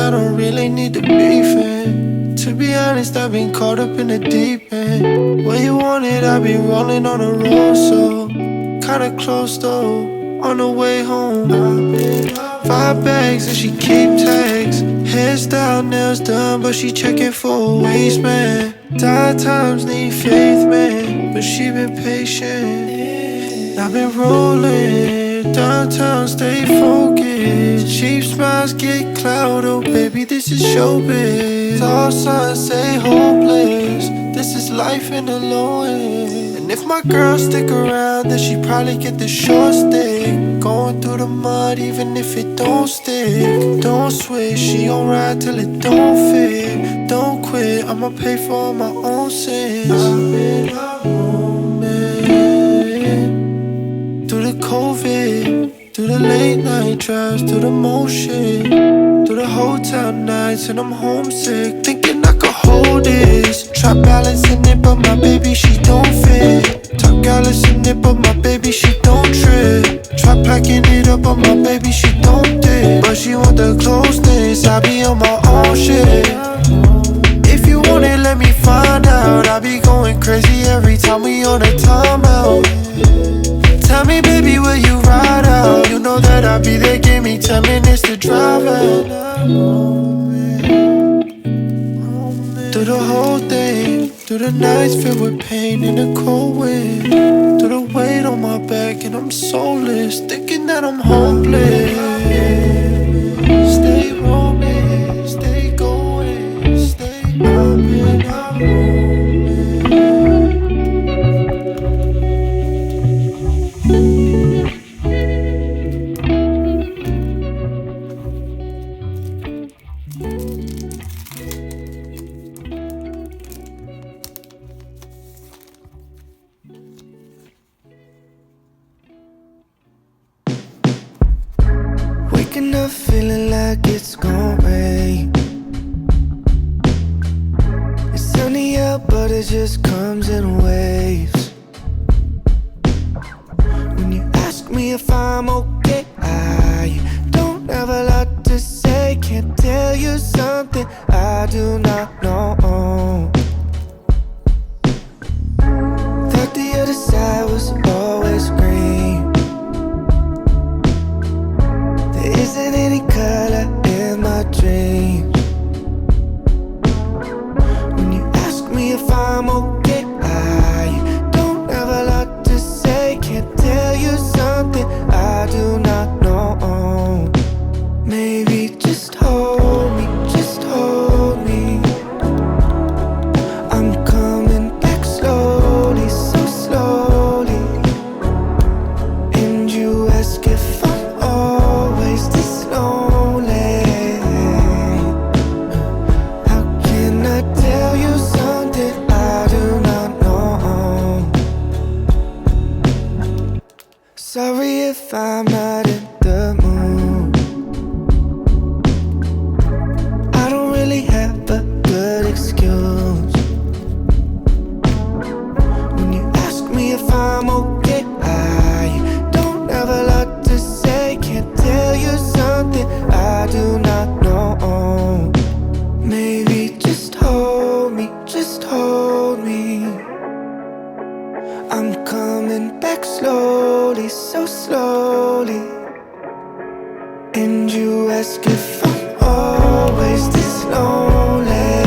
I don't really need the beefing. To be honest, I've been caught up in the deep end. Where you want it, I've been rolling on the road, so kinda close though, on the way home. 5 bags and she keep tags. Hairstyle, nails done, but she checking for a waist, man. Tired times need faith, man, but she been patient. I've been rolling downtown, stay focused. Cheap smiles get cloud, oh baby, this is showbiz. All signs say hopeless, this is life in the low end. And if my girl stick around, then she probably get the short stick. Going through the mud even if it don't stick. Don't switch, she gon' ride till it don't fit. Don't quit, I'ma pay for all my own sins. I've been a moment through the COVID, through the late night drives, through the motion, through the hotel nights, and I'm homesick, thinking I could hold this. Try balancing it, but my baby, she don't fit. Top gallus in it, but my baby, she don't trip. Try packing it up, but my baby, she don't dip. But she want the closeness, I be on my own shit. If you want it, let me find out. I be going crazy every time we on a timeout. Tell me, baby, will you ride out? You know that I'll be there, give me 10 minutes to drive out. Through the whole thing, through the nights filled with pain and the cold wind, through the weight on my back and I'm soulless, thinking that I'm hopeless. Stay rolling, stay going, stay popping up. Waking up feeling like it's gon' rain. It's sunny out, but it just comes in waves. When you ask me if I'm okay, I don't have a lot to say. Can't tell you something I do not know. Thought the other side was always green. There isn't any color in my dreams. When you ask me if I'm okay, I don't have a lot to say. Can't tell you something I do not know. Maybe just hold me, just hold me. I'm coming back slowly, so slowly. And you ask if I'm always this lonely. How can I tell you something I do not know? Sorry if I'm not in the mood. I don't really have a good excuse. When you ask me if I'm okay, I don't have a lot to say. Can't tell you something I do not know. Maybe just hold me, just hold me. I'm coming back slowly, so slowly. And you ask if I'm always this lonely.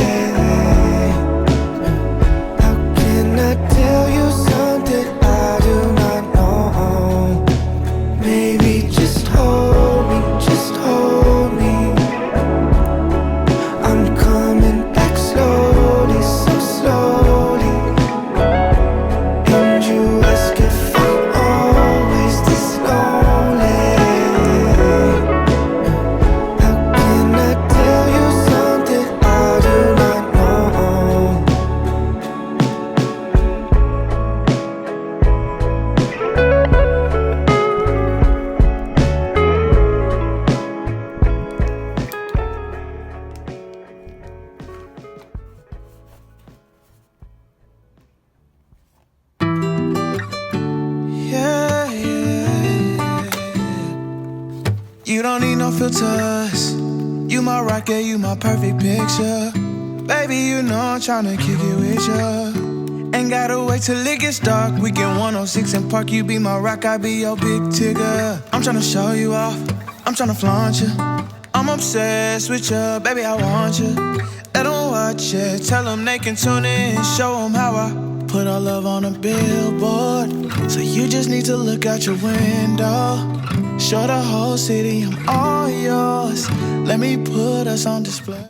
How can I tell you something I do not know? Maybe just hold me, just hold me. I'm coming back slowly, so slowly. And you ask if I'm always this lonely. How can I tell you something I do not know? Yeah. You don't need no filters. You my rocket, you my perfect picture. Baby, you know I'm tryna kick it with ya. Ain't gotta wait till it gets dark. We can 106 and Park. You be my rock, I be your big tigger. I'm tryna show you off, I'm tryna flaunt you. I'm obsessed with you, baby, I want you. Let them watch it, tell them they can tune in. Show them how I put our love on a billboard. So you just need to look out your window. Show the whole city I'm all yours. Let me put us on display.